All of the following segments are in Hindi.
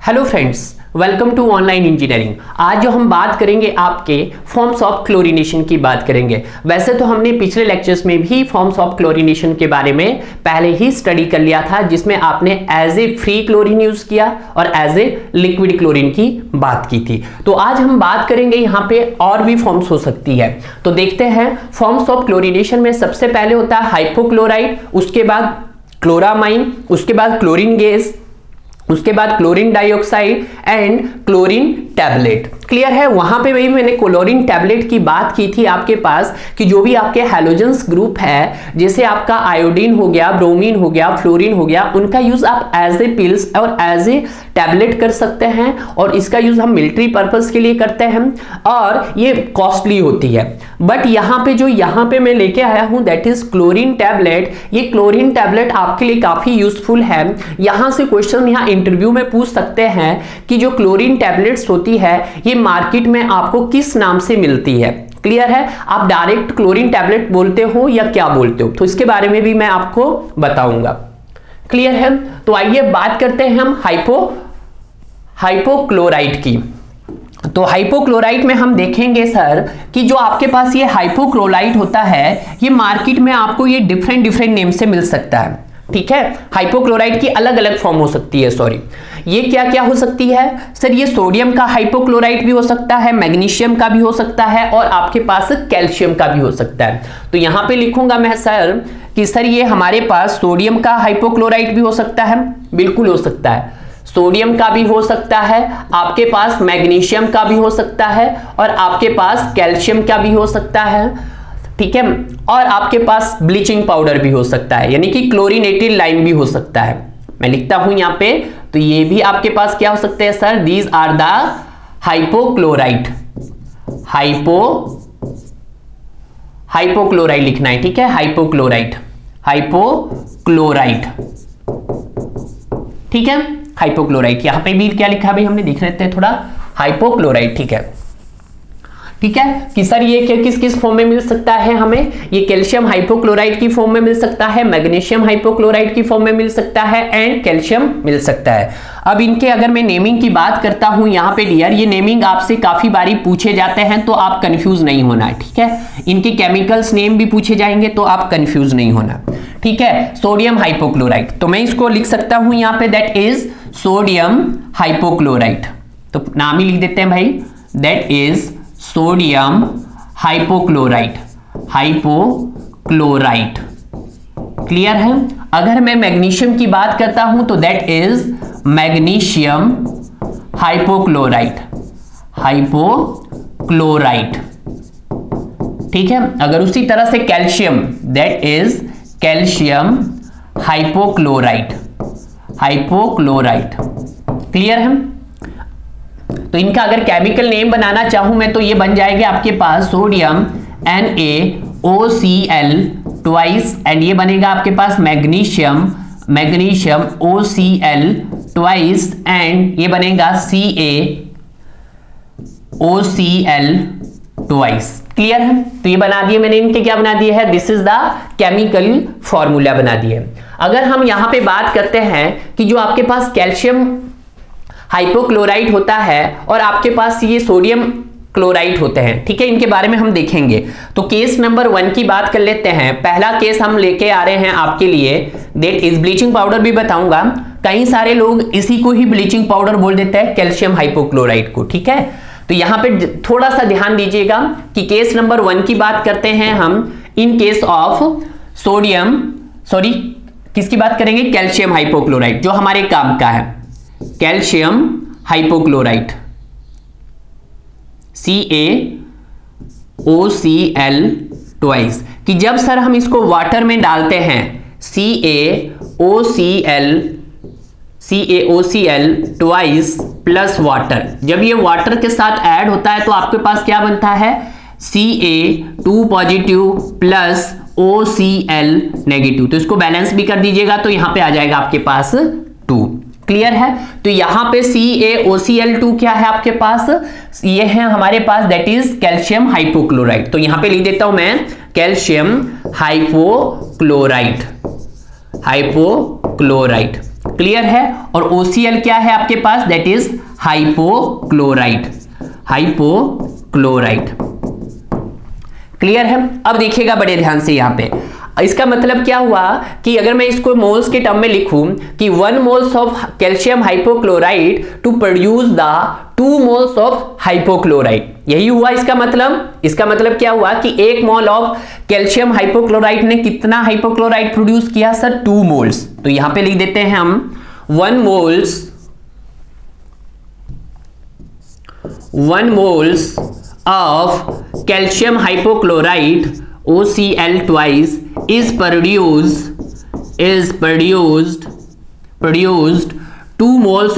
Hello friends, welcome to online engineering. आज जो हम बात करेंगे आपके फॉर्म्स ऑफ क्लोरीनेशन की बात करेंगे। वैसे तो हमने पिछले लेक्चर्स में भी फॉर्म्स ऑफ क्लोरीनेशन के बारे में पहले ही स्टडी कर लिया था, जिसमें आपने as a free chlorine use किया और एज ए लिक्विड क्लोरीन की बात की थी। तो आज हम बात करेंगे यहाँ पे और भी फॉर्म्स हो सकती है। तो देखते हैं फॉर्म्स ऑफ क्लोरीनेशन में सबसे पहले होता है हाइपोक्लोराइड, उसके बाद क्लोरामाइन, उसके बाद क्लोरीन गैस, उसके बाद chlorine dioxide and chlorine tablet. Clear है। वहां पे भी मैंने क्लोरीन टैबलेट की बात की थी आपके पास कि जो भी आपके हैलोजेंस ग्रुप है, जैसे आपका आयोडीन हो गया, ब्रोमीन हो गया, फ्लोरीन हो गया, उनका यूज आप एज ए पिल्स और एज ए टैबलेट कर सकते हैं और इसका यूज हम मिलिट्री पर्पस के लिए करते हैं और ये कॉस्टली होती है। बट यहाँ पे जो यहाँ पे मैं लेके आया हूं दैट इज क्लोरीन टैबलेट। ये क्लोरीन टैबलेट आपके लिए काफी यूजफुल है। यहां से क्वेश्चन यहाँ इंटरव्यू में पूछ सकते हैं कि जो क्लोरीन टैबलेट्स होती है ये मार्केट में आपको किस नाम से मिलती है। क्लियर है। आप डायरेक्ट क्लोरीन टैबलेट बोलते हो या क्या बोलते हो, तो इसके बारे में भी मैं आपको बताऊंगा। क्लियर है। तो आइए बात करते हैं हम हाइपोक्लोराइट की। तो हाइपोक्लोराइट में हम देखेंगे सर कि जो आपके पास ये हाइपोक्लोराइट होता है ये मार्केट में आपको ये डिफरेंट नेम से मिल सकता है। ठीक है। हाइपोक्लोराइट की अलग अलग फॉर्म हो सकती है। सॉरी, ये क्या क्या हो सकती है सर? ये सोडियम का हाइपोक्लोराइट भी हो सकता है, मैग्नीशियम का भी हो सकता है और आपके पास कैल्शियम का भी हो सकता है। तो यहां पे लिखूंगा मैं सर कि सर ये हमारे पास सोडियम का हाइपोक्लोराइट भी हो सकता है, बिल्कुल हो सकता है। सोडियम का भी हो सकता है, आपके पास मैग्नीशियम का भी हो सकता है और आपके पास कैल्शियम का भी हो सकता है। ठीक है। और आपके पास ब्लीचिंग पाउडर भी हो सकता है, यानी कि क्लोरीनेटेड लाइम भी हो सकता है। मैं लिखता हूं यहां पे, तो ये भी आपके पास क्या हो सकते हैं sir? These are the hypochlorite. Hypochlorite लिखना है। ठीक है। हाइपोक्लोराइट। ठीक है। हाइपोक्लोराइट यहां पे भी क्या लिखा है भाई हमने देख लेते हैं थोड़ा। हाइपोक्लोराइट। ठीक है। ठीक है कि सर ये किस किस फॉर्म में मिल सकता है हमें? ये कैल्शियम हाइपोक्लोराइट की फॉर्म में मिल सकता है, मैग्नीशियम हाइपोक्लोराइट की फॉर्म में मिल सकता है एंड कैल्शियम मिल सकता है। अब इनके अगर मैं नेमिंग की बात करता हूं यहाँ पे डियर, ये नेमिंग आपसे काफी बारी पूछे जाते हैं तो आप कंफ्यूज नहीं होना है। ठीक है। इनके केमिकल्स नेम भी पूछे जाएंगे तो आप कंफ्यूज नहीं होना। ठीक है। सोडियम हाइपोक्लोराइट, तो मैं इसको लिख सकता हूं यहाँ पे दैट इज सोडियम हाइपोक्लोराइट। तो नाम ही लिख देते हैं भाई, that is sodium hypochlorite. Clear है। अगर मैं मैग्नीशियम की बात करता हूं तो दैट इज मैग्नीशियम हाइपोक्लोराइट। ठीक है। अगर उसी तरह से calcium, that is calcium hypochlorite. Clear है। तो इनका अगर केमिकल नेम बनाना चाहूं मैं तो ये बन जाएगा आपके पास सोडियम NaOCl ट्वाइस एंड ये बनेगा आपके पास मैग्नीशियम OCl ट्वाइस एंड ये बनेगा CaOCl ट्वाइस। क्लियर है। तो ये बना दिए मैंने, इनके क्या बना दिए है? This is the chemical formula बना दिए। अगर हम यहां पे बात करते हैं कि जो आपके पास कैल्शियम हाइपोक्लोराइट होता है और आपके पास ये सोडियम क्लोराइट होते हैं, ठीक है, इनके बारे में हम देखेंगे। तो केस नंबर 1 की बात कर लेते हैं। पहला केस हम लेके आ रहे हैं आपके लिए, दैट इज ब्लीचिंग पाउडर भी बताऊंगा। कई सारे लोग इसी को ही ब्लीचिंग पाउडर बोल देते हैं, कैल्शियम हाइपोक्लोराइट को। ठीक है। तो यहां पे थोड़ा सा ध्यान दीजिएगा कि केस नंबर 1 की बात करते हैं हम। इन केस ऑफ किसकी बात करेंगे? कैल्शियम हाइपोक्लोराइट, जो हमारे काम का है। कैल्शियम हाइपोक्लोराइट CaOCl ट्वाइस, कि जब सर हम इसको वाटर में डालते हैं CaOCl ट्वाइस प्लस वाटर, जब ये वाटर के साथ ऐड होता है तो आपके पास क्या बनता है? Ca2 positive plus OCl negative. तो इसको बैलेंस भी कर दीजिएगा तो यहां पे आ जाएगा आपके पास 2। क्लियर है। तो यहां पे CaOCl2 क्या है आपके पास? ये है हमारे पास दैट इज कैल्शियम हाइपोक्लोराइट। तो यहां पे लिख देता हूं मैं कैल्शियम हाइपोक्लोराइट। क्लियर है। और OCl क्या है आपके पास, that is hypochlorite, hypochlorite. Clear है। अब देखिएगा बड़े ध्यान से यहां पे, इसका मतलब क्या हुआ कि अगर मैं इसको मोल्स के टर्म में लिखूं कि 1 moles of calcium hypochloride to produce the 2 moles of hypochloride, यही हुआ इसका मतलब। इसका मतलब क्या हुआ कि 1 मोल ऑफ कैल्शियम हाइपोक्लोराइड ने कितना हाइपोक्लोराइड प्रोड्यूस किया सर, 2 मोल्स। तो यहां पे लिख देते हैं हम 1 moles of calcium hypochloride OCl twice is produced 2 moles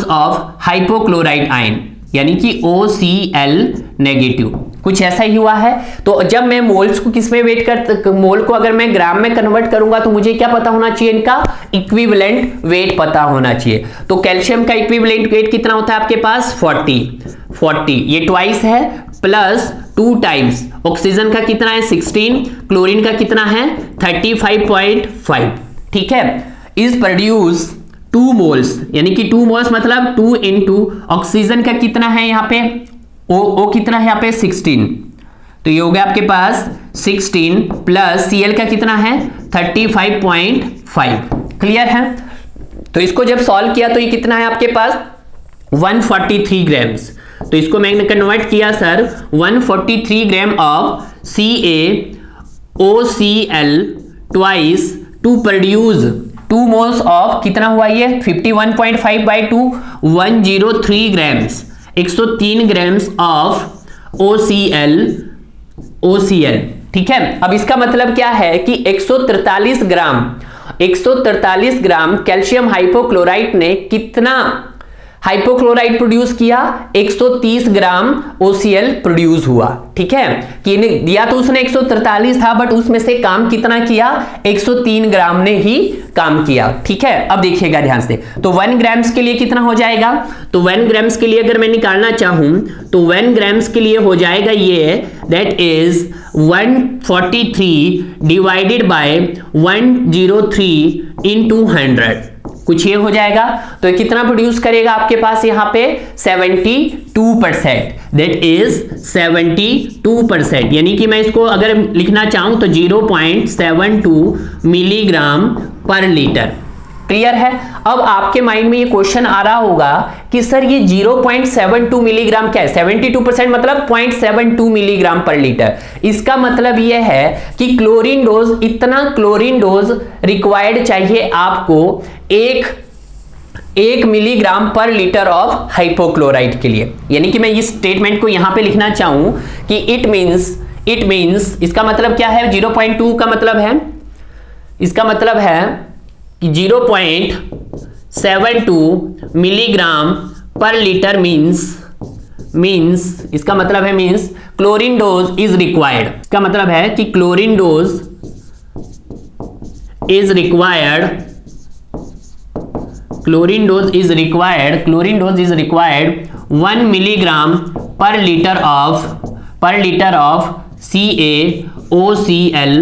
of hypochlorite ion, यानी कि OCl नेगेटिव, कुछ ऐसा ही हुआ है। तो जब मैं मोल्स को किस में वेट कर, मोल को अगर मैं ग्राम में कन्वर्ट करूंगा तो मुझे क्या पता होना चाहिए, इनका इक्विवेलेंट वेट पता होना चाहिए। तो कैल्शियम का इक्विवेलेंट वेट कितना होता है आपके पास, 40, ये ट्वाइस है, प्लस 2 टाइम्स ऑक्सीजन का कितना है 16, क्लोरीन का कितना है 35.5, ठीक है। इज प्रोड्यूस 2 मोल्स, यानी कि 2 मोल्स मतलब 2 इंटू ऑक्सीजन का कितना है यहाँ पे, ओ कितना है यहाँ पे 16, तो ये हो गया आपके पास 16 प्लस Cl का कितना है 35.5। क्लियर है। तो इसको जब सॉल्व किया तो ये कितना है आपके पास 143 ग्राम्स। तो इसको मैंने कन्वर्ट किया sir 143 gram of CaOCl twice to produce 2 moles of कितना हुआ ये 51.5 by 2 103 grams, 103 grams of OCl, ठीक है। अब इसका मतलब क्या है कि 143 ग्राम कैल्शियम हाइपोक्लोराइट ने कितना हाइपोक्लोराइड प्रोड्यूस किया, 130 ग्राम OCl प्रोड्यूस हुआ, ठीक है। कि दिया तो उसने 143 था, बट उसमें से काम कितना किया, 103 ग्राम ने ही काम किया, ठीक है। अब देखिएगा ध्यान से, तो 1 ग्राम्स के लिए कितना हो जाएगा, तो 1 ग्राम्स के लिए अगर मैं निकालना चाहूं तो 1 ग्राम्स के लिए हो जाएगा ये, that is 143 divided by 103 into 100, कुछ ये हो जाएगा। तो ये कितना प्रोड्यूस करेगा आपके पास यहाँ पे 72%, दैट इज 72%, यानी कि मैं इसको अगर लिखना चाहूं तो 0.72 मिलीग्राम पर लीटर। क्लियर है। अब आपके माइंड में ये क्वेश्चन आ रहा होगा कि सर ये 0.72 मिलीग्राम क्या है, 72% मतलब 0.72 मिलीग्राम पर लीटर। इसका मतलब ये है कि क्लोरीन डोज, इतना क्लोरीन डोज रिक्वायर्ड चाहिए आपको 1 मिलीग्राम पर लीटर ऑफ हाइपोक्लोराइड के लिए। यानी कि मैं इस स्टेटमेंट को यहां पे लिखना चाहूं कि इट मींस इसका मतलब क्या है, 0.2 का मतलब है, इसका मतलब है कि 0.72 मिलीग्राम पर लीटर मींस इसका मतलब है means chlorine dose is required. इसका मतलब है कि chlorine dose is required 1 milligram पर litre of CaOCl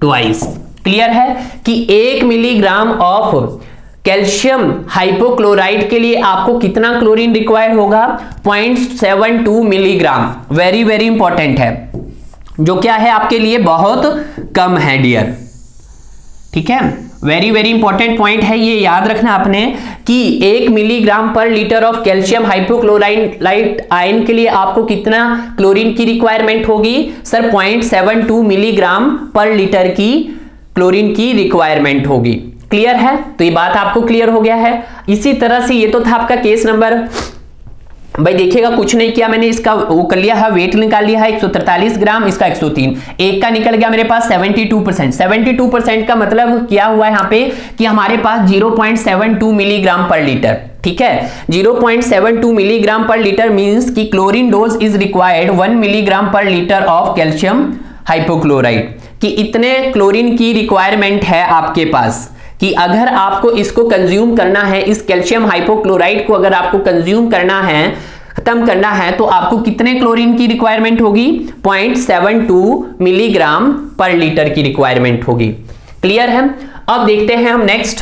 twice. Clear है कि 1 मिलीग्राम ऑफ कैल्शियम हाइपोक्लोराइड के लिए आपको कितना क्लोरीन रिक्वायर होगा, 0.72 मिलीग्राम। वेरी वेरी इंपॉर्टेंट है, जो क्या है आपके लिए बहुत कम है डियर, ठीक है। वेरी वेरी इंपॉर्टेंट पॉइंट है, ये याद रखना आपने कि 1 मिलीग्राम पर litre of calcium hypochloride ion के लिए आपको कितना क्लोरीन की रिक्वायरमेंट होगी सर, 0.72 मिलीग्राम पर लीटर की क्लोरीन की रिक्वायरमेंट होगी। क्लियर है। तो ये बात आपको क्लियर हो गया है। इसी तरह से ये तो था आपका केस नंबर, भाई देखिएगा कुछ नहीं किया मैंने, इसका वो कर लिया है, वेट निकाल लिया है 143 ग्राम, इसका 103, एक का निकल गया मेरे पास 72%। 72% का मतलब क्या हुआ यहाँ पे कि हमारे पास 0.72 मिलीग्राम पर लीटर, ठीक है। 0.72 मिलीग्राम पर लीटर मींस कि chlorine dose is required 1 milligram पर लीटर ऑफ कैल्शियम हाइपोक्लोराइड, कि इतने क्लोरीन की रिक्वायरमेंट है आपके पास, कि अगर आपको इसको कंज्यूम करना है, इस कैल्शियम हाइपोक्लोराइड को अगर आपको कंज्यूम करना है, खत्म करना है, तो आपको कितने क्लोरीन की रिक्वायरमेंट होगी, 0.72 मिलीग्राम पर लीटर की रिक्वायरमेंट होगी। क्लियर है। अब देखते हैं हम नेक्स्ट।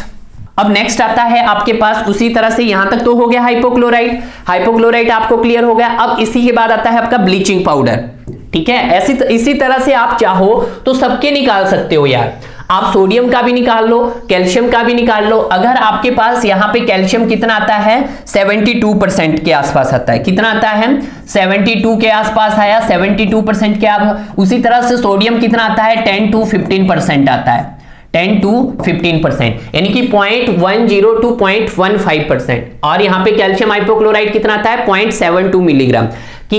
अब नेक्स्ट आता है आपके पास उसी तरह से, यहां तक तो हो गया हाइपोक्लोराइट। हाइपोक्लोराइट आपको क्लियर हो गया। अब इसी के बाद आता है आपका ब्लीचिंग पाउडर। ठीक है, इसी तरह से आप चाहो तो सबके निकाल सकते हो यार। आप सोडियम का भी निकाल लो, कैल्शियम का भी निकाल लो। अगर आपके पास यहाँ पे कैल्शियम कितना आता है 72% के आसपास आता है। कितना आता है 72 के आसपास आया, 72% के। अब उसी तरह से सोडियम कितना आता है 10 to 15% आता है, 10 to 15%, यानी कि 0.10 to 0.15%। और यहाँ पे कैल्शियम हाइपोक्लोराइड कितना आता है 0.72 मिलीग्राम। कि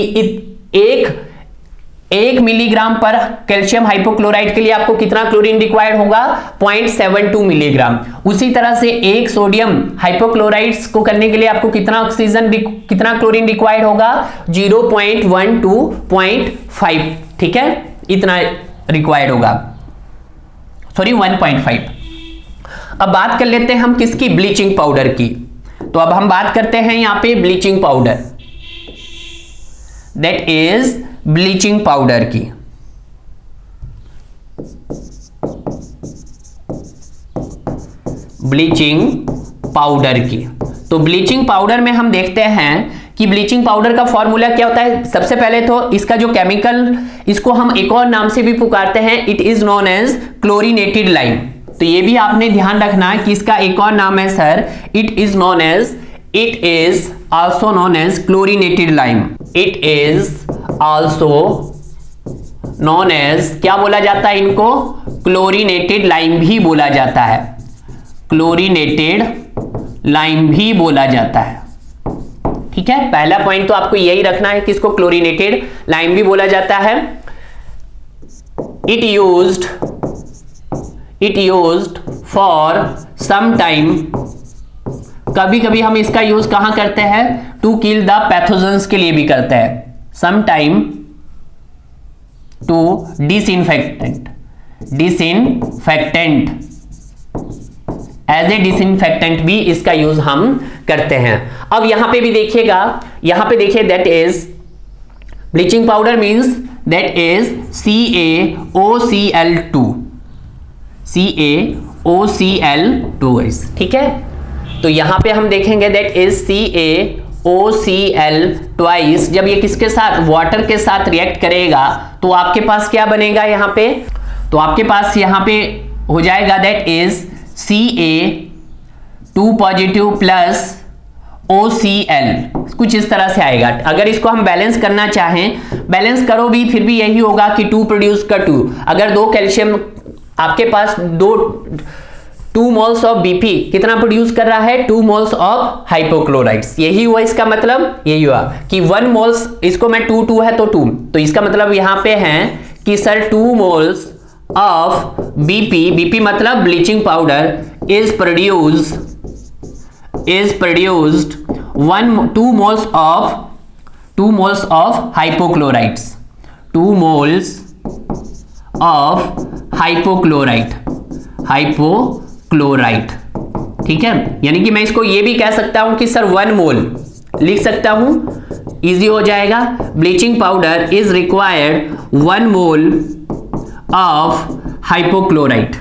एक मिलीग्राम पर कैल्शियम हाइपोक्लोराइड के लिए आपको कितना क्लोरीन रिक्वायर्ड होगा 0.72 मिलीग्राम। उसी तरह से एक सोडियम हाइपोक्लोराइड्स को करने के लिए आपको कितना क्लोरीन रिक्वायर्ड होगा 0.1 to 0.5। ठीक है, इतना रिक्वायर्ड होगा, सॉरी 1.5। अब बात कर लेते हैं हम किसकी, ब्लीचिंग पाउडर की। तो अब हम बात करते हैं यहां पे bleaching powder, that is bleaching powder की। ब्लीचिंग पाउडर की। तो ब्लीचिंग पाउडर में हम देखते हैं कि ब्लीचिंग पाउडर का फॉर्मूला क्या होता है। सबसे पहले तो इसका जो केमिकल, इसको हम एक और नाम से भी पुकारते हैं, it is known as chlorinated lime. तो ये भी आपने ध्यान रखना कि इसका एक और नाम है sir, it is also known as chlorinated lime. It is also known as, क्या बोला जाता है इनको, क्लोरीनेटेड लाइम भी बोला जाता है। क्लोरीनेटेड लाइम भी बोला जाता है। ठीक है, पहला पॉइंट तो आपको यही रखना है कि इसको क्लोरीनेटेड लाइम भी बोला जाता है। It used for some time, कभी कभी हम इसका यूज कहां करते हैं, टू किल द पैथोजेंस के लिए भी करते हैं। Some time to disinfectant, as a disinfectant भी इसका यूज हम करते हैं। अब यहां पे भी देखिएगा, यहां पे देखिए that is bleaching powder means that is CaOCl2 is, ठीक है। तो यहां पे हम देखेंगे दैट इज CaOCl ट्वाइस। जब ये किसके साथ, वाटर के साथ रिएक्ट करेगा तो आपके पास क्या बनेगा यहां पे, तो आपके पास यहां पे हो जाएगा that is Ca2 positive plus OCl, कुछ इस तरह से आएगा। अगर इसको हम बैलेंस करना चाहें, बैलेंस करो भी फिर भी यही होगा कि 2 प्रोड्यूस का 2। अगर 2 कैल्शियम आपके पास 2 मोल्स ऑफ Bp कितना प्रोड्यूस कर रहा है, 2 मोल्स ऑफ हाइपोक्लोराइड्स। यही हुआ इसका मतलब, यही हुआ कि 1 मोल्स, इसको मैं 2 है तो 2, तो इसका मतलब यहां पे है कि सर 2 मोल्स ऑफ Bp मतलब bleaching powder is produced 2 moles of hypochlorides, 2 moles of hypochlorite, ठीक है। यानी कि मैं इसको ये भी कह सकता हूं कि सर 1 मोल लिख सकता हूं, इजी हो जाएगा। Bleaching powder is required 1 mole of hypochlorite,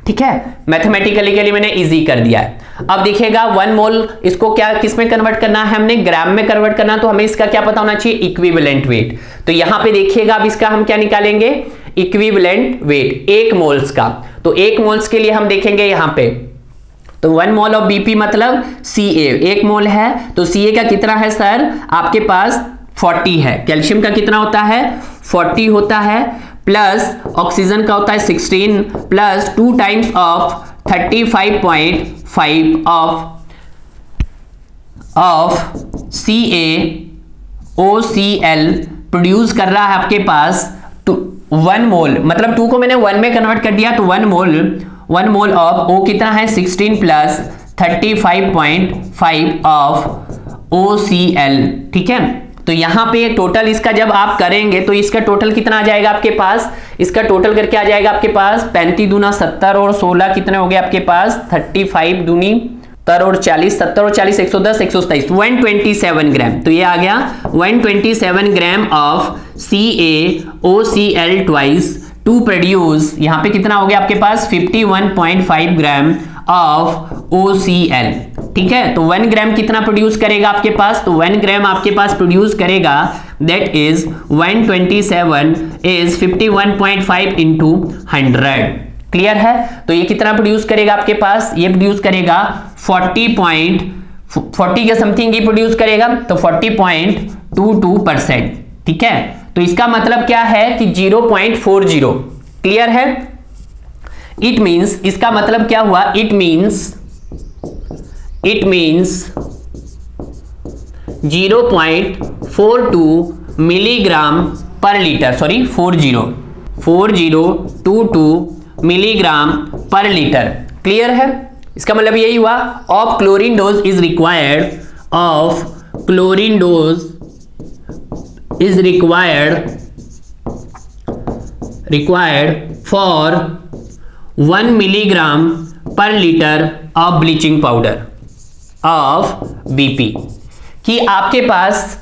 ठीक है। मैथमेटिकली के लिए मैंने इजी कर दिया है। अब देखिएगा 1 मोल, इसको क्या किस में कन्वर्ट करना है, हमने ग्राम में कन्वर्ट करना, तो हमें इसका क्या पता होना चाहिए, इक्विवेलेंट वेट। तो यहां पे देखिएगा अब इसका हम क्या निकालेंगे, इक्विवेलेंट वेट 1 मोल्स का। तो 1 मोल्स के लिए हम देखेंगे यहां पे, तो 1 मोल ऑफ Bp मतलब Ca 1 मोल है, तो Ca का कितना है सर आपके पास 40 है। कैल्शियम का कितना होता है 40 होता है, प्लस ऑक्सीजन का होता है 16, plus 2 times of 35.5 of CaOCl produce कर रहा है आपके पास 1 मोल, मतलब 2 को मैंने 1 में कन्वर्ट कर दिया, तो 1 मोल ऑफ O कितना है 16 प्लस 35.5 ऑफ OCl, ठीक है। तो यहां पे टोटल इसका जब आप करेंगे तो इसका टोटल कितना आ जाएगा आपके पास, इसका टोटल करके आ जाएगा आपके पास 35 दूना 70 और 16 कितने हो गए आपके पास 35 दूनी 70 और 40, 70 और 40 110 127 127 ग्राम। तो ये आ गया 127 gram of CaOCl twice to produce, यहां पे कितना हो गया आपके पास 51.5 ग्राम ऑफ OCl। ठीक है, तो 1 ग्राम कितना प्रोड्यूस करेगा आपके पास, तो 1 ग्राम आपके पास प्रोड्यूस करेगा, that is 127 is 51.5 into 100। Clear है, तो ये कितना प्रोड्यूस करेगा आपके पास, ये प्रोड्यूस करेगा 40 के समथिंग ही प्रोड्यूस करेगा, तो 40.22%। ठीक है, तो इसका मतलब क्या है कि 0.40। क्लियर है, इट मींस, इसका मतलब क्या हुआ, इट मींस 0.42 मिलीग्राम पर लीटर, सॉरी 4022 मिलीग्राम पर लीटर। क्लियर है, इसका मतलब यही हुआ, of chlorine dose is required, of chlorine dose is required for 1 milligram पर litre of bleaching powder of BP, कि आपके पास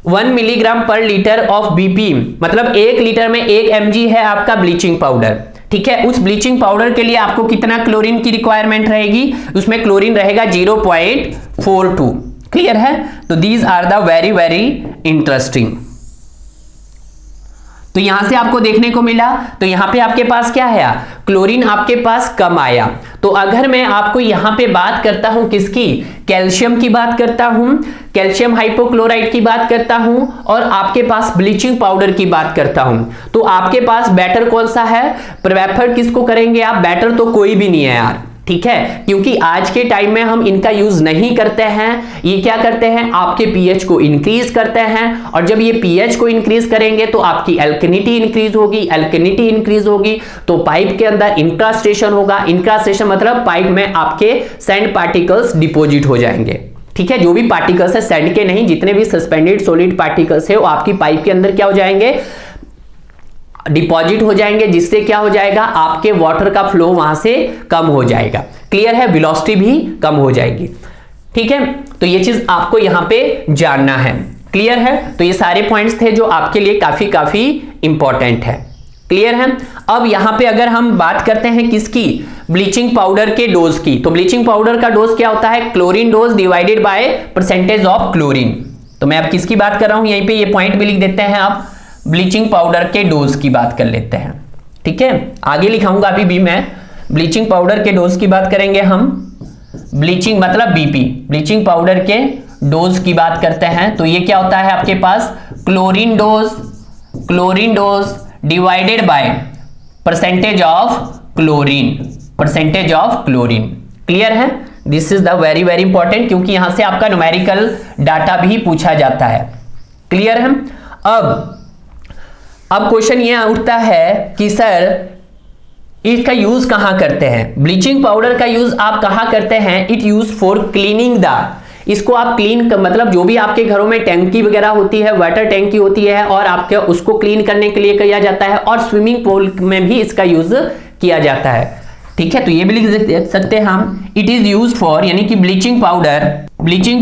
1 मिलीग्राम पर लीटर ऑफ BP, मतलब 1 लीटर में 1 mg है आपका ब्लीचिंग पाउडर। ठीक है, उस ब्लीचिंग पाउडर के लिए आपको कितना क्लोरीन की रिक्वायरमेंट रहेगी, उसमें क्लोरीन रहेगा 0.42। क्लियर है, तो these are the very very interesting. तो यहां से आपको देखने को मिला, तो यहां पे आपके पास क्या है, क्लोरीन आपके पास कम आया। तो अगर मैं आपको यहां पे बात करता हूं किसकी, कैल्शियम की बात करता हूं, कैल्शियम हाइपोक्लोराइड की बात करता हूं, और आपके पास ब्लीचिंग पाउडर की बात करता हूं, तो आपके पास बेटर कौन सा है, प्रेफर किसको करेंगे आप, बेटर तो कोई भी नहीं है यार। ठीक है, क्योंकि आज के टाइम में हम इनका यूज नहीं करते हैं। ये क्या करते हैं, आपके पीएच को इंक्रीज करते हैं, और जब ये पीएच को इंक्रीज करेंगे तो आपकी एल्कनिटी इंक्रीज होगी, एल्कनिटी इंक्रीज होगी तो पाइप के अंदर इंक्रास्टेशन होगा। इंक्रास्टेशन मतलब पाइप में आपके सैंड पार्टिकल्स डिपॉजिट हो जाएंगे। ठीक है, जो भी पार्टिकल्स है सैंड के नहीं, जितने भी सस्पेंडेड सॉलिड पार्टिकल्स है वो आपकी पाइप के अंदर क्या हो जाएंगे, डिपॉजिट हो जाएंगे, जिससे क्या हो जाएगा, आपके वाटर का फ्लो वहां से कम हो जाएगा। क्लियर है, वेलोसिटी भी कम हो जाएगी। ठीक है, तो ये चीज आपको यहां पे जानना है। क्लियर है, तो ये सारे पॉइंट्स थे जो आपके लिए काफी इंपॉर्टेंट है। क्लियर है, अब यहां पे अगर हम बात करते हैं किसकी, ब्लीचिंग पाउडर के डोज की, तो ब्लीचिंग पाउडर का डोज क्या होता है, chlorine dose divided by percentage of chlorine. तो मैं अब किसकी बात कर रहा हूं, यहीं पे ये पॉइंट भी लिख देते हैं आप, ब्लीचिंग पाउडर के डोज की बात कर लेते हैं। ठीक है, आगे लिखाऊंगा अभी भी मैं, ब्लीचिंग पाउडर के डोज की बात करेंगे हम, ब्लीचिंग मतलब BP, ब्लीचिंग पाउडर के डोज की बात करते हैं। तो ये क्या होता है आपके पास, chlorine dose divided by percentage of chlorine. Clear है, this is the very very important, क्योंकि यहां से आपका न्यूमेरिकल डाटा भी पूछा जाता है। क्लियर है, अब क्वेश्चन ये उठता है कि सर इसका यूज कहां करते हैं, ब्लीचिंग पाउडर का यूज आप कहां करते हैं, it use for cleaning the, इसको आप क्लीन मतलब जो भी आपके घरों में टैंकी वगैरह होती है, वाटर टैंकी होती है, और आपके उसको क्लीन करने के लिए किया जाता है, और स्विमिंग पूल में भी इसका यूज किया जाता है। ठीक है, तो ये भी लिख सकते हैं हम, इट इज यूज फॉर, यानी कि bleaching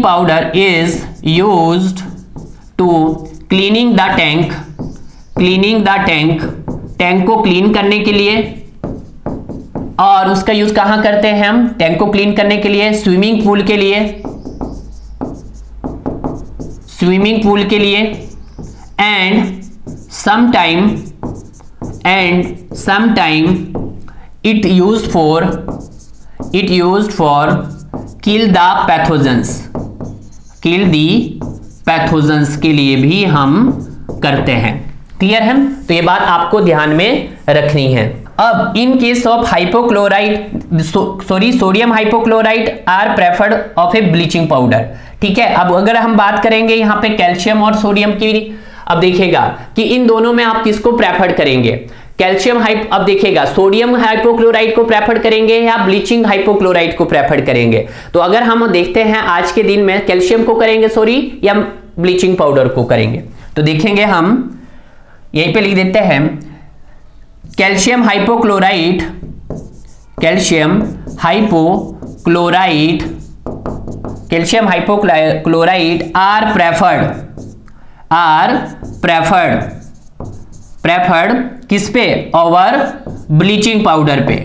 powder is used to cleaning the tank को क्लीन करने के लिए, और उसका यूज कहां करते हैं हम, टैंक को क्लीन करने के लिए स्विमिंग पूल के लिए, and sometime it used for kill the pathogens के लिए भी हम करते हैं। क्लियर है, तो ये बात आपको ध्यान में रखनी है। अब in case of sodium hypochloride are preferred of a bleaching powder. ठीक है, अब अगर हम बात करेंगे यहाँ पे कैल्शियम और सोडियम की, अब देखिएगा कि इन दोनों में आप किसको प्रेफर्ड करेंगे, कैल्शियम अब देखिएगा सोडियम हाइपोक्लोराइड को प्रेफर करेंगे या ब्लीचिंग हाइपोक्लोराइड को प्रेफर करेंगे। तो अगर हम देखते हैं आज के दिन में कैल्शियम को करेंगे या ब्लीचिंग पाउडर को करेंगे, तो देखेंगे हम यहीं पे लिख देते हैं calcium hypochloride are preferred preferred किस पे, ओवर ब्लीचिंग पाउडर पे,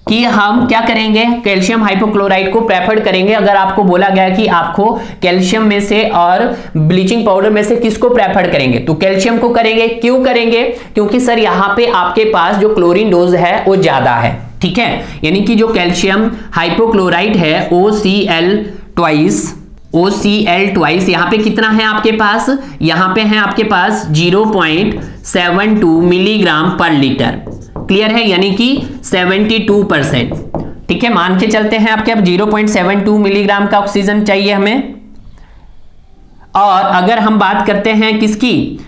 कि हम क्या करेंगे, कैल्शियम हाइपोक्लोराइड को प्रेफर्ड करेंगे। अगर आपको बोला गया कि आपको कैल्शियम में से और ब्लीचिंग पाउडर में से किसको प्रेफर्ड करेंगे, तो कैल्शियम को करेंगे। क्यों करेंगे, क्योंकि सर यहां पे आपके पास जो क्लोरीन डोज है वो ज्यादा है, ठीक है। यानी कि जो कैल्शियम हाइपोक्लोराइड है OCl ट्वाइस यहां पे कितना है आपके पास, यहां पे है आपके पास 0.72 मिलीग्राम पर लीटर। क्लियर है, यानी कि 72%, ठीक है। मान के चलते हैं आपके अब 0.72 मिलीग्राम का ऑक्सीजन चाहिए हमें। और अगर हम बात करते हैं किसकी,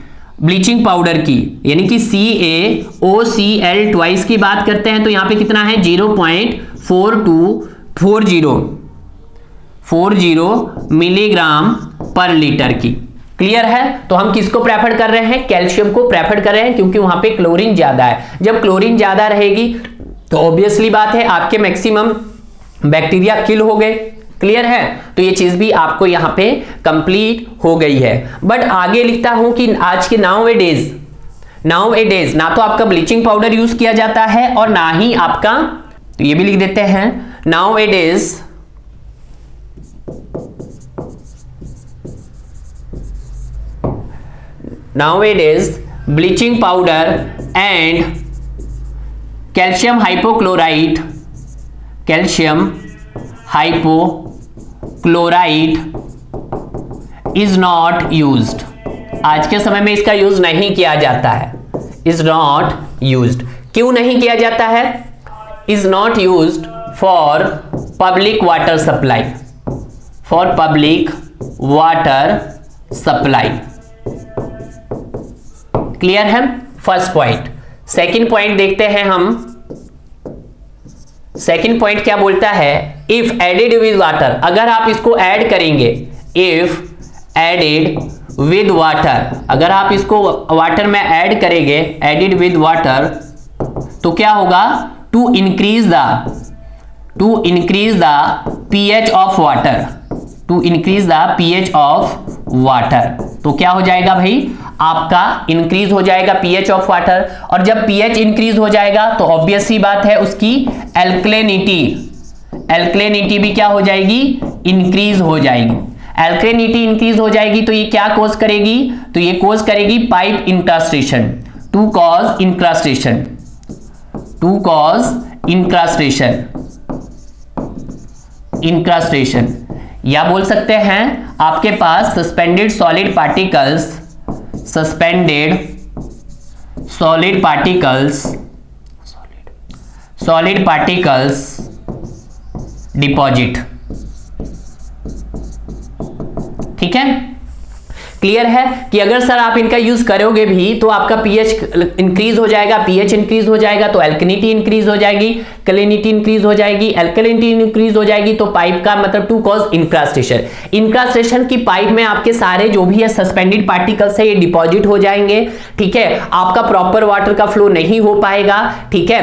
ब्लीचिंग पाउडर की, यानी कि CaOCl ट्वाइस की बात करते हैं, तो यहां पे कितना है 0.4240 मिलीग्राम पर लीटर की। क्लियर है, तो हम किसको प्रेफर कर रहे हैं, कैल्शियम को प्रेफर कर रहे हैं, क्योंकि वहां पे क्लोरीन ज्यादा है। जब क्लोरीन ज्यादा रहेगी तो ऑब्वियसली बात है आपके मैक्सिमम बैक्टीरिया किल हो गए। क्लियर है, तो ये चीज भी आपको यहां पे कंप्लीट हो गई है। बट आगे लिखता हूं कि आज के नाउ ए डेज ना तो आपका ब्लीचिंग पाउडर यूज किया जाता है और ना ही आपका, तो ये भी लिख देते हैं now A days nowadays bleaching powder and calcium hypochlorite is not used। आज के समय में इसका यूज नहीं किया जाता है, is not used। क्यों नहीं किया जाता है, is not used for public water supply। Clear है, फर्स्ट पॉइंट। सेकंड पॉइंट देखते हैं हम। सेकंड पॉइंट क्या बोलता है, इफ एडेड विद वाटर, अगर आप इसको ऐड करेंगे, इफ एडेड विद वाटर, अगर आप इसको वाटर में ऐड करेंगे, एडेड विद वाटर, तो क्या होगा, to increase the pH of water, तो क्या हो जाएगा भाई, आपका इंक्रीज हो जाएगा pH ऑफ वाटर। और जब pH इंक्रीज हो जाएगा तो ऑब्वियस सी बात है उसकी एल्कलिनिटी भी क्या हो जाएगी, इंक्रीज हो जाएगी। एल्कलिनिटी इंक्रीज हो जाएगी तो ये क्या कोज करेगी, तो ये कोज करेगी पाइप इंक्रास्टेशन, टू कॉज इंक्रास्टेशन, या बोल सकते हैं आपके पास सस्पेंडेड सॉलिड पार्टिकल्स डिपॉजिट। ठीक है, क्लियर है कि अगर सर आप इनका यूज करोगे भी तो आपका pH इंक्रीज हो जाएगा, pH इंक्रीज हो जाएगा तो एल्कलिनिटी इंक्रीज हो जाएगी, क्लिनिटी इंक्रीज हो जाएगी, एल्कलिनिटी इंक्रीज हो जाएगी तो पाइप का मतलब टू कॉज इंक्रास्टेशन की पाइप में आपके सारे जो भी है सस्पेंडेड पार्टिकल्स है ये डिपॉजिट हो जाएंगे। ठीक है, आपका प्रॉपर वाटर का फ्लो नहीं हो पाएगा। ठीक है,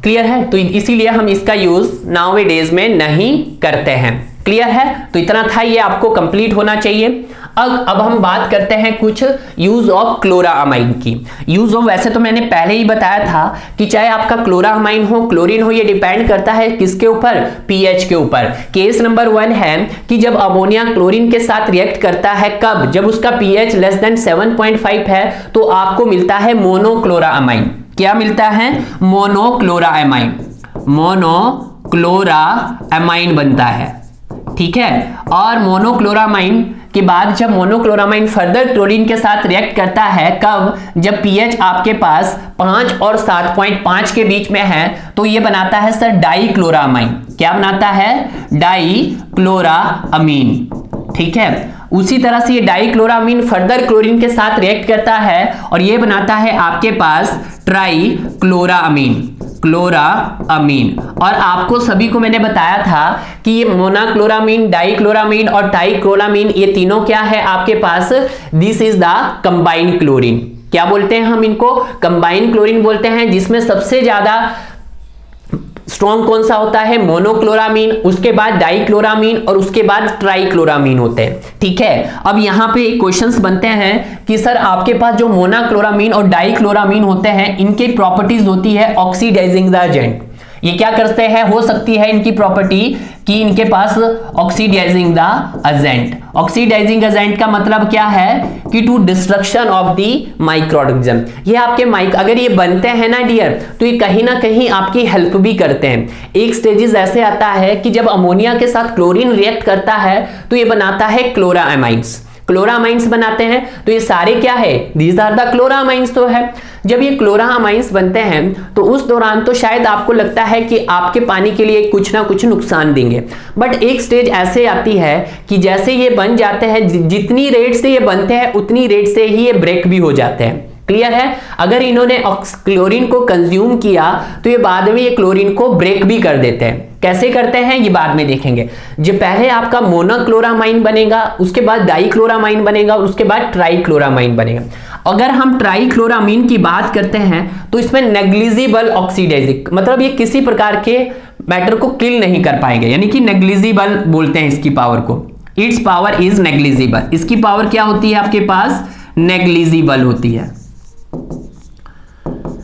क्लियर है, तो इसीलिए हम इसका यूज नाउ ए डेज में नहीं करते हैं। क्लियर है, तो इतना था, ये आपको कंप्लीट होना चाहिए। अब हम बात करते हैं कुछ यूज ऑफ क्लोरामाइन की। यूज ऑफ, वैसे तो मैंने पहले ही बताया था कि चाहे आपका क्लोरामाइन हो, क्लोरीन हो, ये डिपेंड करता है किसके ऊपर, पीएच के ऊपर। केस नंबर 1 है कि जब अमोनिया क्लोरीन के साथ रिएक्ट करता है, कब, जब उसका पीएच लेस देन 7.5 है तो आपको मिलता है मोनोक्लोरामाइन। क्या मिलता है, मोनोक्लोरामाइन बनता है। ठीक है, और मोनोक्लोरामाइन के बाद जब मोनोक्लोरामाइन फर्दर क्लोरीन के साथ रिएक्ट करता है, कब, जब पीएच आपके पास 5 और 7.5 के बीच में है तो ये बनाता है सर डाइक्लोरामाइन। क्या बनाता है, डाइक्लोरामीन। ठीक है, उसी तरह से ये डाइक्लोरामीन फर्दर क्लोरीन के साथ रिएक्ट करता है और ये बनाता है आपके पास ट्राइक्लोरामीन। और आपको सभी को मैंने बताया था कि ये मोनोक्लोरामीन, डाइक्लोरामीन और ट्राइक्लोरामीन, ये तीनों क्या है आपके पास, this is the combined chlorine. क्या बोलते हैं हम इनको, कंबाइंड क्लोरीन बोलते हैं, जिसमें सबसे ज्यादा स्ट्रॉन्ग कौन सा होता है? मोनोक्लोरामीन, उसके बाद डाइक्लोरामीन और उसके बाद ट्राइक्लोरामीन होते हैं। ठीक है, अब यहां पे क्वेश्चंस बनते हैं कि सर आपके पास जो मोनोक्लोरामीन और डाइक्लोरामीन होते हैं इनकी प्रॉपर्टीज होती है ऑक्सीडाइजिंग द एजेंट। ये क्या करते हैं? हो सकती है इनकी प्रॉपर्टी कि इनके पास oxidising the agent. Oxidising agent का मतलब क्या है कि to destruction of the microorganism. ये आपके अगर ये बनते हैं ना डियर, तो ये कहीं ना कहीं आपकी हेल्प भी करते हैं। एक स्टेजेस ऐसे आता है कि जब अमोनिया के साथ क्लोरीन रिएक्ट करता है तो ये बनाता है क्लोरामाइंस। क्लोरामाइंस बनाते हैं, तो ये सारे क्या है? दीज आर द क्लोरामाइंस तो है। जब ये क्लोरामाइंस बनते हैं तो उस दौरान तो शायद आपको लगता है कि आपके पानी के लिए कुछ ना कुछ नुकसान देंगे, बट एक स्टेज ऐसे आती है कि जैसे ये बन जाते हैं, जितनी रेट से ये बनते हैं उतनी रेट से ही ये ब्रेक भी हो जाते हैं। क्लियर है? अगर इन्होंने क्लोरीन को कंज्यूम किया तो ये बाद में ये क्लोरीन को ब्रेक भी कर देते हैं। कैसे करते हैं ये बाद में देखेंगे। जो पहले आपका मोनोक्लोरामाइन बनेगा, उसके बाद डाइक्लोरामाइन बनेगा और उसके बाद ट्राइक्लोरामाइन बनेगा। अगर हम ट्राइक्लोरामीन की बात करते हैं तो इसमें नेग्लिजिबल ऑक्सीडाइजिंग, मतलब ये किसी प्रकार के मैटर को किल नहीं कर पाएंगे, यानी कि नेग्लिजिबल बोलते हैं इसकी पावर को। It's power is negligible. इसकी पावर क्या होती है आपके पास? नेग्लिजिबल होती है।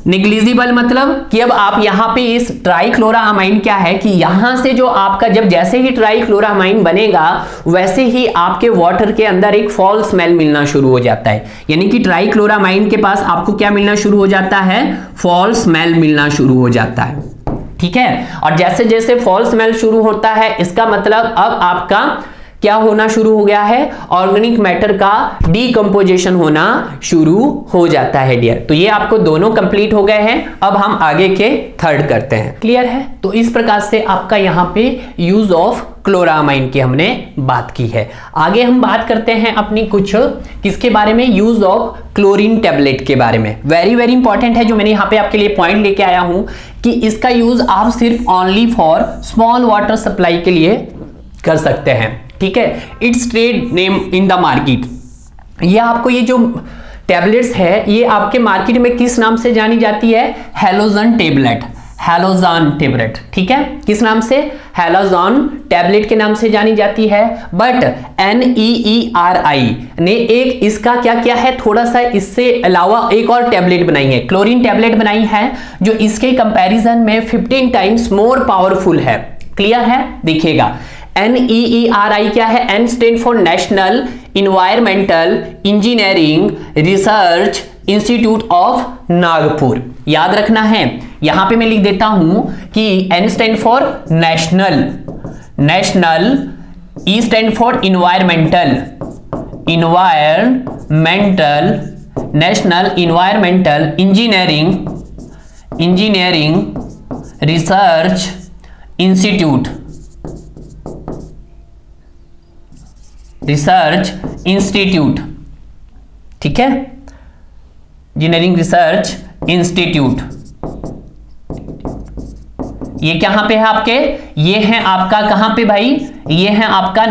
नेग्लिजिबल मतलब कि अब आप यहां पे इस ट्राइक्लोरामाइन क्या है कि यहां से जो आपका जैसे ही ट्राइक्लोरामाइन बनेगा वैसे ही आपके वाटर के अंदर एक फॉल स्मेल मिलना शुरू हो जाता है। यानी कि ट्राइक्लोरामाइन के पास आपको क्या मिलना शुरू हो जाता है? फॉल स्मेल मिलना शुरू हो जाता है। ठीक है, और जैसे जैसे फॉल स्मेल शुरू होता है इसका मतलब अब आपका क्या होना शुरू हो गया है? ऑर्गेनिक मैटर का डीकंपोजिशन होना शुरू हो जाता है डियर। तो ये आपको दोनों कंप्लीट हो गए हैं। अब हम आगे के थर्ड करते हैं। क्लियर है? तो इस प्रकार से आपका यहां पे यूज ऑफ क्लोरामाइन की हमने बात की है। आगे हम बात करते हैं अपनी कुछ किसके बारे में? यूज ऑफ क्लोरीन टैबलेट के बारे में। वेरी वेरी इंपॉर्टेंट है, जो मैंने यहाँ पे आपके लिए पॉइंट लेके आया हूं कि इसका यूज आप सिर्फ only for small water supply के लिए कर सकते हैं। ठीक है, it's trade name in the market. ये आपको ये जो टैबलेट्स है ये आपके मार्केट में किस नाम से जानी जाती है? Halogen tablet. हैलोजन टैबलेट, ठीक है, किस नाम से? हैलोजन टैबलेट के नाम से जानी जाती है। बट NEERI ने एक इसका क्या किया है, थोड़ा सा इससे अलावा एक और टैबलेट बनाई है, क्लोरीन टैबलेट बनाई है, जो इसके कंपैरिजन में 15 टाइम्स मोर पावरफुल है। क्लियर है? देखिएगा NEERI क्या है? N stand for national environmental engineering research institute of Nagpur. याद रखना है, यहां पे मैं लिख देता हूं कि N stand for national, E stand for environmental, national environmental engineering research institute, ठीक है, इंजीनियरिंग रिसर्च इंस्टीट्यूट। ये कहां पे है आपके? ये है आपका कहां पे भाई? ये है आपका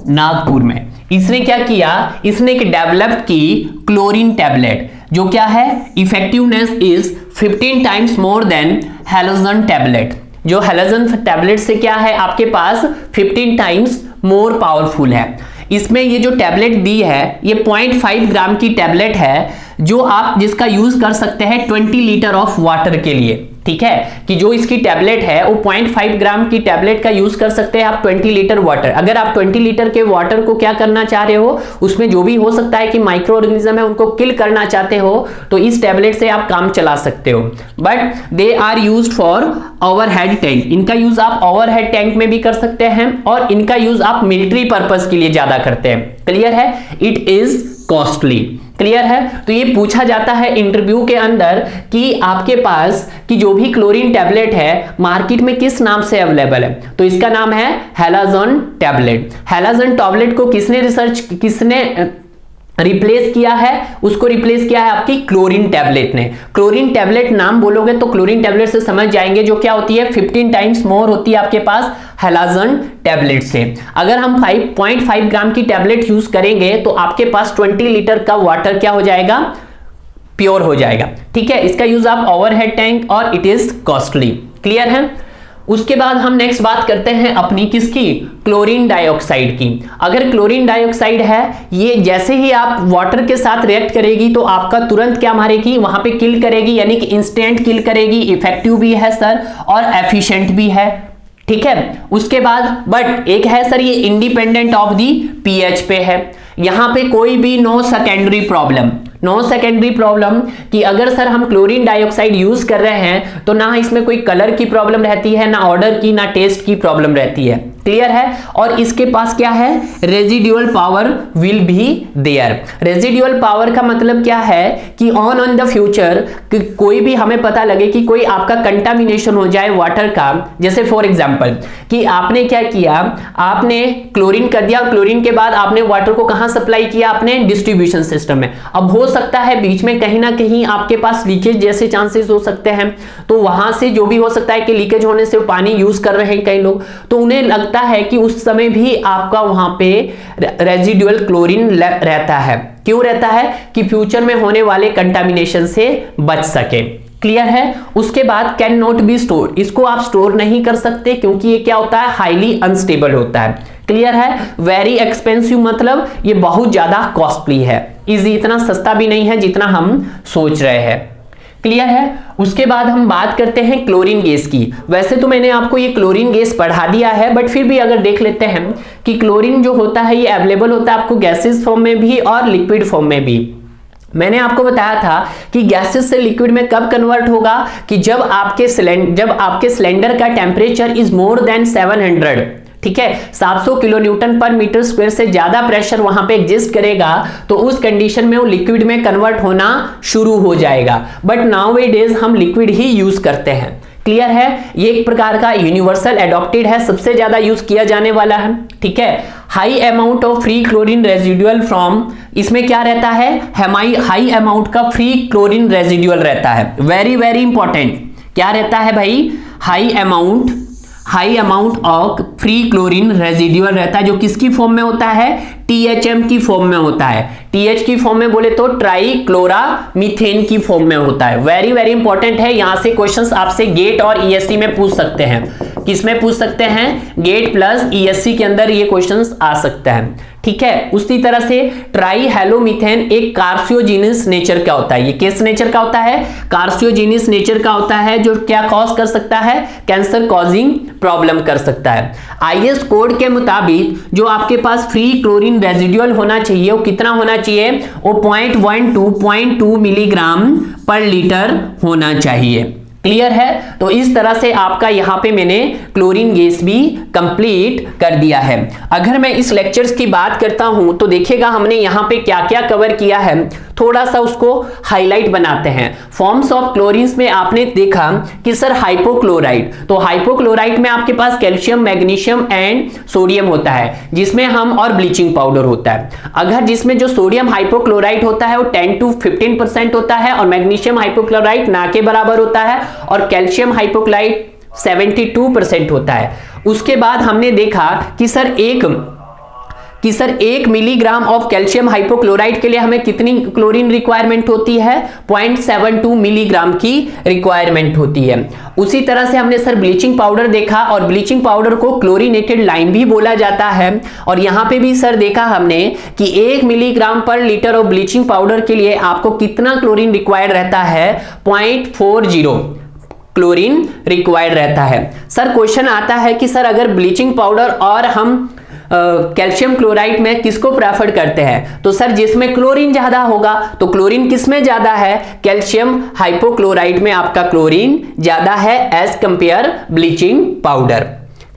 नागपुर में। इसने क्या किया? इसने एक डेवलप की क्लोरीन टैबलेट, जो क्या है? Effectiveness is 15 times more than halogen tablet. जो हैलोजन टैबलेट से क्या है आपके पास? 15 टाइम्स मोर पावरफुल है। इसमें ये जो टैबलेट दी है ये 0.5 ग्राम की टैबलेट है, जो आप जिसका यूज कर सकते हैं 20 लीटर ऑफ वाटर के लिए। ठीक है, कि जो इसकी टैबलेट है वो 0.5 ग्राम की टैबलेट का यूज कर सकते हैं आप 20 लीटर वाटर। अगर आप 20 लीटर के वाटर को क्या करना चाह रहे हो, उसमें जो भी हो सकता है कि माइक्रो ऑर्गेनिज्म है उनको किल करना चाहते हो, तो इस टैबलेट से आप काम चला सकते हो। But they are used for overhead tank. इनका यूज आप ओवरहेड टैंक में भी कर सकते हैं और इनका यूज आप मिलिट्री पर्पस के लिए ज्यादा करते हैं। क्लियर है? It is costly. क्लियर है? तो ये पूछा जाता है इंटरव्यू के अंदर कि आपके पास कि जो भी क्लोरीन टैबलेट है मार्केट में किस नाम से अवेलेबल है, तो इसका नाम है हैलोजन टैबलेट। हैलोजन टैबलेट को किसने रिप्लेस किया है? उसको रिप्लेस किया है आपकी क्लोरीन टैबलेट ने। क्लोरीन टैबलेट नाम बोलोगे तो क्लोरीन टैबलेट से समझ जाएंगे, जो क्या होती है 15 टाइम्स मोर होती है आपके पास हैलोजन टैबलेट से। अगर हम 5.5 ग्राम की टैबलेट यूज करेंगे तो आपके पास 20 लीटर का वाटर क्या हो जाएगा? प्योर हो जाएगा। ठीक है, इसका यूज आप ओवरहेड टैंक और इट इज कॉस्टली। क्लियर है। उसके बाद हम नेक्स्ट बात करते हैं अपनी किसकी, क्लोरीन डाइऑक्साइड की। अगर क्लोरीन डाइऑक्साइड है, ये जैसे ही आप वाटर के साथ रिएक्ट करेगी तो आपका तुरंत क्या मारेगी, वहां पे किल करेगी, यानी कि इंस्टेंट किल करेगी। इफेक्टिव भी है सर और एफिशिएंट भी है। ठीक है, उसके बाद बट एक है सर, ये इंडिपेंडेंट ऑफ दी पीएच पे है। यहां पे कोई भी नो सेकेंडरी प्रॉब्लम कि अगर सर हम क्लोरीन डाइऑक्साइड यूज कर रहे हैं तो ना इसमें कोई कलर की प्रॉब्लम रहती है, ना ऑर्डर की, ना टेस्ट की प्रॉब्लम रहती है। क्लियर है। और इसके पास क्या है, residual power will be there. Residual power का मतलब क्या है कि ऑन द फ्यूचर कोई भी हमें पता लगे कि कोई आपका कंटामिनेशन हो जाए वाटर का, जैसे फॉर एग्जांपल कि आपने क्या किया, आपने क्लोरीन कर दिया, क्लोरीन के बाद आपने वाटर को कहां सप्लाई किया, अपने डिस्ट्रीब्यूशन सिस्टम में। अब हो सकता है बीच में कहीं ना कहीं आपके पास लीकेज जैसे चांसेस हो सकते हैं, तो वहां से जो भी हो सकता है कि लीकेज होने से पानी यूज कर रहे हैं कई लोग, तो उन्हें लगता है कि उस समय भी आपका वहां पे रेजिडुअल क्लोरीन रहता है। क्यों रहता है, कि फ्यूचर में होने वाले कंटामिनेशन से बच सके। क्लियर है। उसके बाद कैन नॉट बी स्टोर, इसको आप स्टोर नहीं कर सकते क्योंकि ये क्या होता है, हाईली अनस्टेबल होता है। क्लियर है। वेरी एक्सपेंसिव मतलब ये बहुत ज्यादा कॉस्टली है, इजी इतना सस्ता भी नहीं है जितना हम सोच रहे हैं। क्लियर है। उसके बाद हम बात करते हैं क्लोरीन गैस की। वैसे तो मैंने आपको ये क्लोरीन गैस पढ़ा दिया है, बट फिर भी अगर देख लेते हैं कि क्लोरीन जो होता है ये अवेलेबल होता है आपको गैसेस फॉर्म में भी और लिक्विड फॉर्म में भी। मैंने आपको बताया था कि गैसेस से लिक्विड में कब कन्वर्ट होगा, कि जब आपके सिलेंडर का टेम्परेचर इज मोर देन 700, ठीक है, 700 किलो न्यूटन पर मीटर स्क्वायर से ज्यादा प्रेशर वहां पे एग्जिस्ट करेगा, तो उस कंडीशन में वो लिक्विड में कन्वर्ट होना शुरू हो जाएगा। बट नाउअडेज हम लिक्विड ही यूज करते हैं। क्लियर है। ये एक प्रकार का यूनिवर्सल एडॉप्टेड है, सबसे ज्यादा यूज किया जाने वाला है। ठीक है। High amount of free chlorine residual from, इसमें क्या रहता है, हाई अमाउंट का फ्री क्लोरीन रेजिडुअल रहता है। वेरी वेरी इंपॉर्टेंट, क्या रहता है भाई, high amount of free chlorine residual रहता है, जो किसकी फॉर्म में होता है, THM की फॉर्म में होता है। TH की फॉर्म में बोले तो ट्राइक्लोरामीथेन की फॉर्म में होता है। वेरी वेरी इंपॉर्टेंट है, यहां से क्वेश्चंस आपसे गेट और ESC में पूछ सकते हैं। किसमें पूछ सकते हैं, गेट प्लस ESC के अंदर ये क्वेश्चंस आ सकता है। ठीक है। उसी तरह से ट्राइहेलोमीथेन एक कार्सियोजेनिस नेचर का होता है। ये किस नेचर का होता है, कार्सियोजेनिस नेचर का होता है, जो क्या कॉज कर सकता है, कैंसर कॉजिंग प्रॉब्लम कर सकता है। IS कोड के मुताबिक जो आपके पास फ्री क्लोरीन रेजिडुअल होना चाहिए वो कितना होना चाहिए, वो 0.2 मिलीग्राम पर लीटर होना चाहिए। क्लियर है। तो इस तरह से आपका यहां पे मैंने क्लोरीन गैस भी कंप्लीट कर दिया है। अगर मैं इस लेक्चर्स की बात करता हूं तो देखिएगा हमने यहां पे क्या क्या कवर किया है, थोड़ा सा उसको हाईलाइट बनाते हैं। फॉर्म्स ऑफ क्लोरीन्स में आपने देखा कि सर हाइपोक्लोराइड, तो हाइपोक्लोराइड में आपके पास कैल्शियम, मैग्नीशियम एंड सोडियम होता है, जिसमें हम और ब्लीचिंग पाउडर होता है। अगर जिसमें जो सोडियम हाइपोक्लोराइड होता है वो 10 to 15% होता है, और मैग्नीशियम हाइपोक्लोराइड ना के बराबर होता है, और कैल्शियम हाइपोक्लोराइड 72% होता है। उसके बाद हमने देखा कि sir 1 milligram of calcium hypochloride के लिए हमें कितनी क्लोरीन रिक्वायरमेंट होती है, 0.72 मिलीग्राम की रिक्वायरमेंट होती है। उसी तरह से हमने सर ब्लीचिंग पाउडर देखा, और ब्लीचिंग पाउडर को क्लोरीनेटेड लाइम भी बोला जाता है। और यहां पे भी सर देखा हमने कि 1 मिलीग्राम पर लीटर ऑफ ब्लीचिंग पाउडर के लिए आपको कितना क्लोरीन रिक्वायर्ड रहता है, 0.40 क्लोरीन रिक्वायर्ड रहता है। सर क्वेश्चन आता है कि सर अगर ब्लीचिंग पाउडर और हम कैल्शियम क्लोराइड में किसको प्रेफर करते हैं, तो सर जिसमें क्लोरीन ज्यादा होगा, तो क्लोरीन किसमें ज्यादा है, कैल्शियम हाइपोक्लोराइड में आपका क्लोरीन ज्यादा है as compare bleaching powder.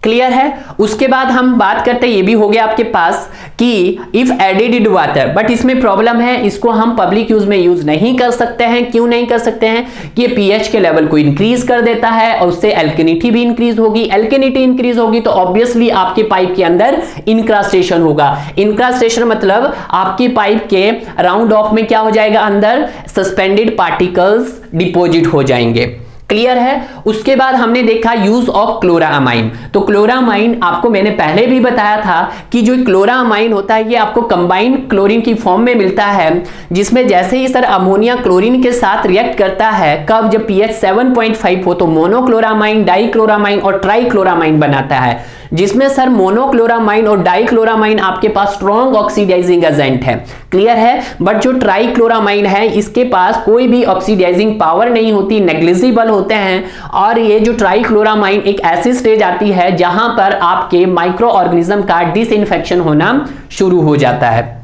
Clear है। उसके बाद हम बात करते हैं, ये भी हो गया आपके पास कि इफ एडेड वाटर, बट इसमें प्रॉब्लम है, इसको हम पब्लिक यूज में यूज नहीं कर सकते हैं। क्यों नहीं कर सकते हैं, कि ये पीएच के लेवल को इंक्रीज कर देता है और उससे एल्केनिटी भी इंक्रीज होगी। एल्केनिटी इंक्रीज होगी तो ऑब्वियसली आपके पाइप के अंदर इनक्रास्टेशन होगा। इनक्रास्टेशन मतलब आपकी पाइप के राउंड ऑफ में क्या हो जाएगा, अंदर सस्पेंडेड पार्टिकल्स डिपॉजिट हो जाएंगे। क्लियर है। उसके बाद हमने देखा यूज ऑफ क्लोरामाइन। तो क्लोरामाइन आपको मैंने पहले भी बताया था कि जो क्लोरामाइन होता है ये आपको कंबाइंड क्लोरीन की फॉर्म में मिलता है, जिसमें जैसे ही सर अमोनिया क्लोरीन के साथ रिएक्ट करता है, कब, जब pH 7.5 हो तो मोनोक्लोरामाइन, डाइक्लोरामाइन और ट्राइक्लोरामाइन बनाता है, जिसमें सर मोनोक्लोरामाइन और डाइक्लोरामाइन आपके पास स्ट्रॉन्ग ऑक्सीडाइजिंग एजेंट है। क्लियर है। बट जो ट्राइक्लोरामाइन है इसके पास कोई भी ऑक्सीडाइजिंग पावर नहीं होती, नेग्लिजिबल होते हैं। और ये जो ट्राइक्लोरामाइन एक ऐसी स्टेज आती है जहां पर आपके माइक्रो ऑर्गेनिज्म का डिसइंफेक्शन होना शुरू हो जाता है।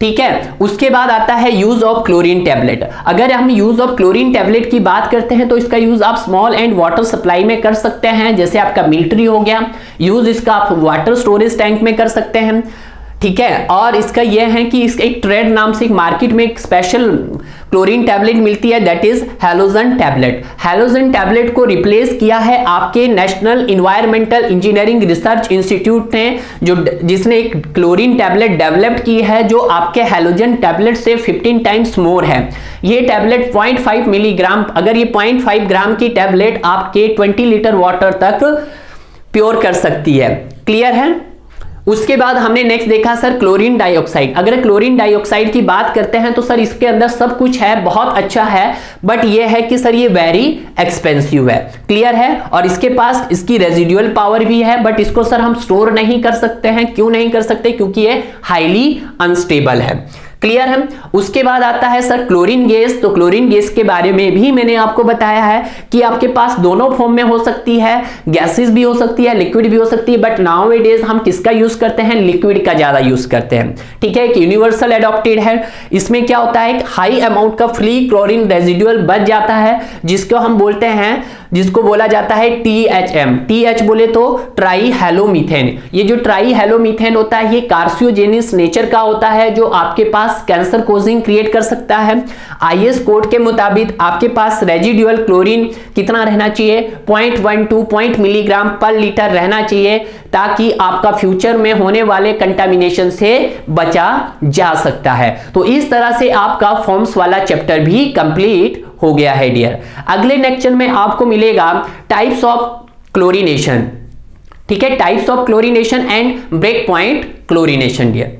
ठीक है। उसके बाद आता है यूज ऑफ क्लोरीन टैबलेट। अगर हम यूज ऑफ क्लोरीन टैबलेट की बात करते हैं तो इसका यूज आप स्मॉल एंड वाटर सप्लाई में कर सकते हैं, जैसे आपका मिलिट्री हो गया, यूज इसका आप वाटर स्टोरेज टैंक में कर सकते हैं। ठीक है। और इसका यह है कि इसका एक ट्रेड नाम से एक मार्केट में एक स्पेशल क्लोरीन टैबलेट मिलती है, that is halogen tablet. Halogen tablet को रिप्लेस किया है आपके national environmental engineering research institute ने, जिसने एक क्लोरीन टैबलेट डेवलप की है जो आपके हैलोजन टैबलेट से 15 टाइम्स मोर है। ये टैबलेट 0.5 मिलीग्राम, अगर ये 0.5 ग्राम की टैबलेट आपके 20 लीटर वाटर तक प्योर कर सकती है। क्लियर है। उसके बाद हमने नेक्स्ट देखा सर क्लोरीन डाइऑक्साइड। अगर क्लोरीन डाइऑक्साइड की बात करते हैं तो सर इसके अंदर सब कुछ है, बहुत अच्छा है, बट ये है कि सर ये वेरी एक्सपेंसिव है। क्लियर है। और इसके पास इसकी रेजिडुअल पावर भी है, बट इसको सर हम स्टोर नहीं कर सकते हैं। क्यों नहीं कर सकते? क्योंकि ये हाईली अनस्टेबल है। क्लियर है। उसके बाद आता है सर क्लोरीन गैस। तो क्लोरीन गैस के बारे में भी मैंने आपको बताया है कि आपके पास दोनों फॉर्म में हो सकती है, गैसेस भी हो सकती है, लिक्विड भी हो सकती है, बट नाउअडेज हम किसका यूज करते हैं? लिक्विड का ज्यादा यूज करते हैं। ठीक है। एक यूनिवर्सल एडॉप्टेड है। इसमें क्या होता है, एक हाई अमाउंट का फ्री क्लोरीन रेजिडुअल बच जाता है, जिसको हम बोलते हैं, जिसको बोला जाता है THM। TH बोले तो ट्राई हेलोमीथेन। ये जो ट्राई हेलोमीथेन होता है ये कार्सियोजेनिस नेचर का होता है, जो आपके पास कैंसर कोजिंग क्रिएट कर सकता है। IS कोड के मुताबिक आपके पास रेजिडुअल क्लोरीन कितना रहना चाहिए? 0.12 मिलीग्राम पर लीटर रहना चाहिए, ताकि आपका फ्यूचर में होने वाले कंटामिनेशन से बचा जा सकता है। तो इस तरह से आपका फॉर्म्स वाला चैप्टर भी कंप्लीट हो गया है डियर। अगले लेक्चर में आपको मिलेगा टाइप्स ऑफ क्लोरीनेशन। ठीक है। Types of chlorination and break point chlorination dear.